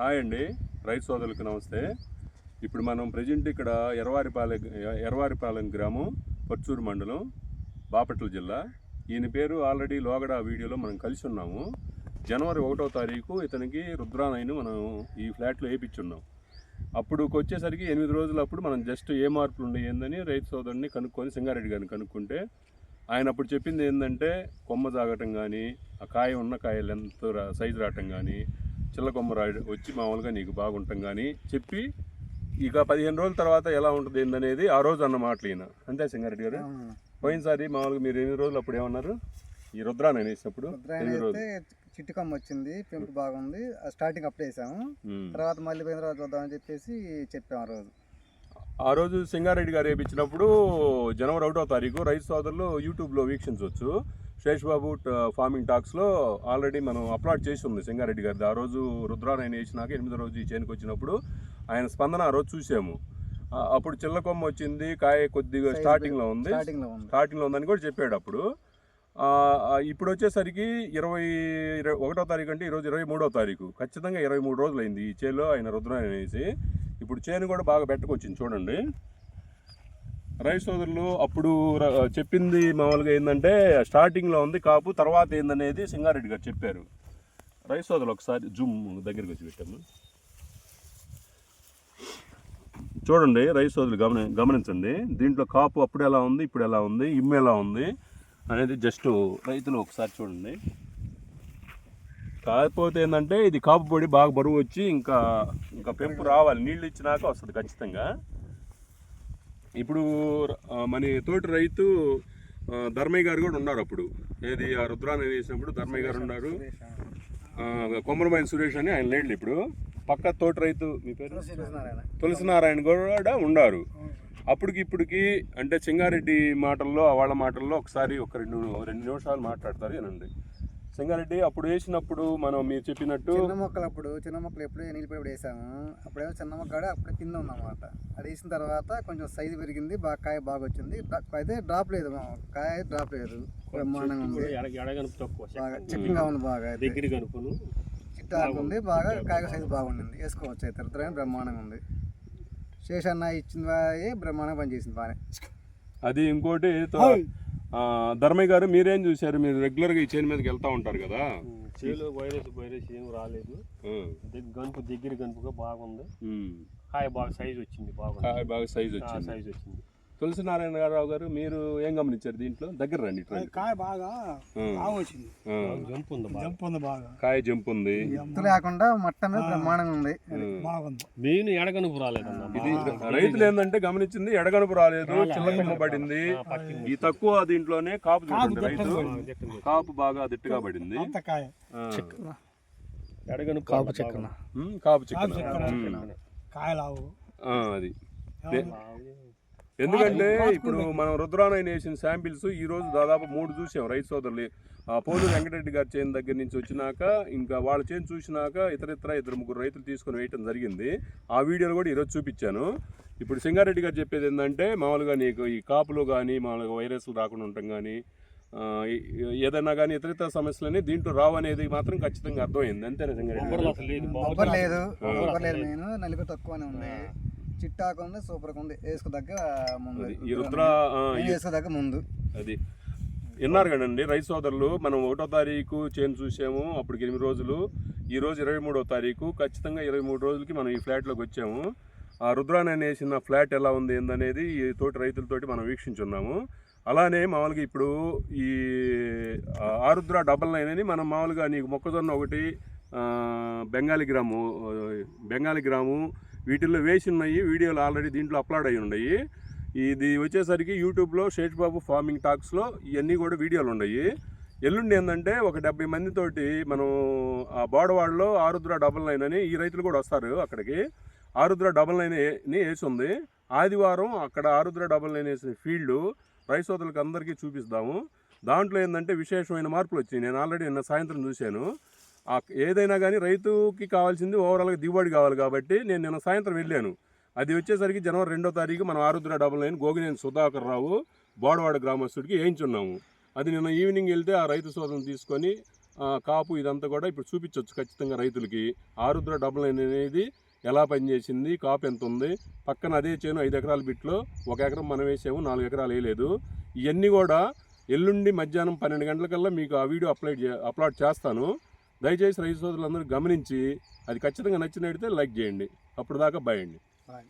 Hi అండి, రైతు సోదరులకు నమస్తే. ఇప్పుడు మనం ప్రజెంట్ ఇక్కడ ఎర్వారిపాలెం గ్రామం, పర్చూరు మండలం, బాపట్ల జిల్లా. ఈయన పేరు ఆల్రెడీ లోగడ వీడియోలో మనం కలిసి ఉన్నాము. జనవరి 1వ తారీఖు ఇతనికి రుద్రానైను మనం ఈ ఫ్లాట్లో వేయించున్నాం. అప్పుడుకి వచ్చేసరికి 8 రోజులు అప్పుడు మనం జస్ట్ ఏ మార్పులు ఉన్నాయి ఏందని రైతు సోదరుని కనుక్కొని సింగారెడ్డి గారిని కనుక్కుంటే ఆయన అప్పుడు చెప్పింది ఏంటంటే కొమ్మ జాగటం కానీ, ఆ కాయ ఉన్న కాయ లెంత్ సైజు రావటం కానీ, చిల్లకొమ్మ వచ్చి మామూలుగా నీకు బాగుంటాం కానీ చెప్పి ఇక 15 రోజుల తర్వాత ఎలా ఉంటుంది ఏందనేది ఆ రోజు అన్న మాటలు ఈయన. అంతే సింగారెడ్డి గారు, పోయినసారి మామూలుగా మీరు 8 రోజులు అప్పుడు ఏమన్నారు? ఈ రుద్రాన్ని వేసినప్పుడు 8 రోజులు చిట్టుకమ్మ వచ్చింది, పెంపు బాగుంది, స్టార్టింగ్ అప్పుడు వేసాము. తర్వాత మళ్ళీ 15 రోజులు చూద్దామని చెప్పేసి చెప్పాము. ఆ రోజు సింగారెడ్డి గారు వేయించినప్పుడు జనవరి 1వ తారీఖు రైతు సోదరులు యూట్యూబ్లో వీక్షించవచ్చు. శేష్ బాబు ఫార్మింగ్ టాక్స్లో ఆల్రెడీ మనం అప్లోడ్ చేసి ఉంది సింగారెడ్డి గారిది. ఆ రోజు రుద్రాన్ని వేసినాక 8వ రోజు ఈ చేనుకి వచ్చినప్పుడు ఆయన స్పందన ఆ రోజు చూసాము. అప్పుడు చిల్లకొమ్మ వచ్చింది, కాయ కొద్దిగా స్టార్టింగ్లో ఉందని కూడా చెప్పాడు అప్పుడు. ఇప్పుడు వచ్చేసరికి 21వ తారీఖు అంటే ఈరోజు 23వ తారీఖు, ఖచ్చితంగా 23 రోజులు అయింది ఈ చేలో ఆయన రుద్రాన్ని వేసి. ఇప్పుడు చేను కూడా బాగా బెట్టకొచ్చింది చూడండి. రైతు సోదరులు అప్పుడు చెప్పింది మామూలుగా ఏంటంటే స్టార్టింగ్లో ఉంది కాపు, తర్వాత ఏందనేది సింగారెడ్డి గారు చెప్పారు. రైతు సోదరులు ఒకసారి జూమ్ దగ్గరికి వచ్చి పెట్టాము చూడండి. రైతు సోదరులు గమనించండి, దీంట్లో కాపు అప్పుడు ఎలా ఉంది, ఇప్పుడు ఎలా ఉంది, ఇమ్మ ఎలా ఉంది అనేది జస్ట్ రైతులు ఒకసారి చూడండి. కాకపోతే ఏంటంటే ఇది కాపు పొడి బాగా బరువు వచ్చి ఇంకా పెంపు రావాలి, నీళ్ళు ఇచ్చినాక వస్తుంది ఖచ్చితంగా. ఇప్పుడు మన తోటి రైతు ధర్మయ్య గారు కూడా ఉన్నారు అప్పుడు, ఏది ఆ రుద్రాన్ని వేసినప్పుడు ధర్మయ్య గారు ఉన్నారు. కొమ్మరమైన సురేష్ అని ఆయన లేడ్లు. ఇప్పుడు పక్క తోటి రైతు మీ పేరు తులసినారాయణ కూడా ఉన్నారు. ఇప్పటికి అంటే సింగారెడ్డి మాటల్లో వాళ్ళ మాటల్లో ఒకసారి ఒక రెండు నిమిషాలు మాట్లాడతారు ఏనండి. సింగారెడ్డి అప్పుడు వేసినప్పుడు మనం మీరు చెప్పినట్టు చిన్న మొక్కలు ఎప్పుడు నీళ్ళు వేసాము. అప్పుడేమో చిన్న మొక్క అప్పుడే కింద ఉందన్నమాట. అది వేసిన తర్వాత కొంచెం సైజు పెరిగింది, కాయ బాగా వచ్చింది. అయితే డ్రాప్ లేదు, కాయ డ్రాప్ లేదు, బ్రహ్మాండంగా ఉంది, చిక్కంగా ఉంది, బాగా చిట్టాకు ఉంది, బాగా కాయ సైజు బాగుండింది, వేసుకోవచ్చు. అయితే రుద్రాన్ని బ్రహ్మాండంగా ఉంది. శేషన్న ఇచ్చిన బ్రహ్మాండంగా పనిచేసింది బాగా. అది ఇంకోటి ధర్మయ్య గారు మీరేం చూశారు? మీరు రెగ్యులర్గా ఈ చేను మీదకి వెళ్తూ ఉంటారు కదా. చేలో వైరస్ ఏం రాలేదు, దగ్గర గనుపుగా బాగుంది, కాయ బాగా సైజు వచ్చింది, బాగా సైజు వచ్చింది. తులసినారాయణ గారు మీరు ఏం గమనించారు దీంట్లో? దగ్గర రండి. కాయ బాగా వచ్చింది, కాయ జంప్ ఉంది, లేకుండా మట్టం బ్రహ్మాండంగా ఉంది, బాగుంది. మెయిన్ ఎడగనుపు రాలేదన్న. ఇది రైతులు ఏంటంటే గమినించింది, ఎడగనుపు రాలేదు, చిల్లకొమ్మ పడింది. ఈ తక్కువ దీంట్లోనే కాపు చూడండి, రైతు కాపు బాగా దిట్టుగా పడింది. ఎడగనుపు కాపు చిక్కన కాయలావు అది. ఎందుకంటే ఇప్పుడు మనం రుద్రానైన వేసిన శాంపిల్స్ ఈ రోజు దాదాపు 3 చూసాం రైతు సోదరులు. పోలూరు వెంకటరెడ్డి గారి చేను దగ్గర నుంచి వచ్చినాక ఇంకా వాళ్ళ చేను చూసినాక ఇతర 2-3 రైతులు తీసుకొని వేయటం జరిగింది. ఆ వీడియోలు కూడా ఈరోజు చూపించాను. ఇప్పుడు సింగారెడ్డి గారు చెప్పేది ఏంటంటే మామూలుగా నీకు ఈ కాపులు కానీ మామూలుగా వైరస్లు రాకుండా ఉండటం కానీ ఏదైనా కానీ ఇతర సమస్యలని దీంట్లో రావు అనేది మాత్రం ఖచ్చితంగా అర్థమైంది. అంతేనా సింగారెడ్డి? నలుగు తక్కువనే ఉంది, చిట్టాకు ఉంది, సూపర్ ఉంది, వేసుకోదగ్గ ముందు. అది విన్నారు కదండి రైతు సోదరులు. మనం 1వ తారీఖు చేను చూసాము, అప్పటికి 8 రోజులు. ఈరోజు 23వ తారీఖు, ఖచ్చితంగా 23 రోజులకి మనం ఈ ఫ్లాట్లోకి వచ్చాము. ఆ రుద్రాన్ని వేసిన ఫ్లాట్ ఎలా ఉంది ఏందనేది ఈ తోటి రైతులతోటి మనం వీక్షించున్నాము. అలానే మామూలుగా ఇప్పుడు ఈ ఆరుద్ర 99 అని మనం మామూలుగా నీకు మొక్కజొన్న ఒకటి, బెంగాలీ గ్రాము వీటిల్లో వేసి ఉన్నాయి. వీడియోలు ఆల్రెడీ దీంట్లో అప్లోడ్ అయ్యి ఉన్నాయి. ఇది వచ్చేసరికి యూట్యూబ్లో శేష్ బాబు ఫార్మింగ్ టాక్స్లో ఇవన్నీ కూడా వీడియోలు ఉన్నాయి. ఎల్లుండి ఏంటంటే ఒక 70 మందితోటి మనం ఆ బోడవాడలో ఆరుద్ర 99 అని ఈ రైతులు కూడా వస్తారు అక్కడికి. ఆరుద్ర 99 వేసి ఉంది. ఆదివారం అక్కడ ఆరుద్ర 99 వేసిన ఫీల్డ్ రైతు సోదరులకు అందరికీ చూపిస్తాము. దాంట్లో ఏంటంటే విశేషమైన మార్పులు వచ్చాయి. నేను ఆల్రెడీ నిన్న సాయంత్రం చూశాను. ఏదైనా కానీ రైతుకి కావాల్సింది ఓవరాల్గా దిగుబడి కావాలి కాబట్టి నేను నిన్న సాయంత్రం వెళ్ళాను. అది వచ్చేసరికి జనవరి 2వ తారీఖు మనం ఆరుద్ర 99 గోగినేని సుధాకర్ రావు బోడవాడ గ్రామస్తుడికి వేయించున్నాము. అది నిన్న ఈవినింగ్ వెళ్తే ఆ రైతు సోదరుని తీసుకొని కాపు ఇదంతా కూడా ఇప్పుడు చూపించవచ్చు ఖచ్చితంగా రైతులకి. ఆరుద్ర డబుల్ నైన్ అనేది ఎలా పనిచేసింది, కాపు ఎంత ఉంది, పక్కన అదే చేను 5 ఎకరాల బిట్లో 1 ఎకరం మనం వేసాము, 4 ఎకరాలు వేయలేదు. ఇవన్నీ కూడా ఎల్లుండి మధ్యాహ్నం 12 గంటలకల్లా మీకు ఆ వీడియో అప్లోడ్ చేస్తాను. దయచేసి రైతు సోదరులందరూ గమనించి అది ఖచ్చితంగా నచ్చినట్టయితే లైక్ చేయండి. అప్పుడు దాకా బాయ్ అండి. బాయ్.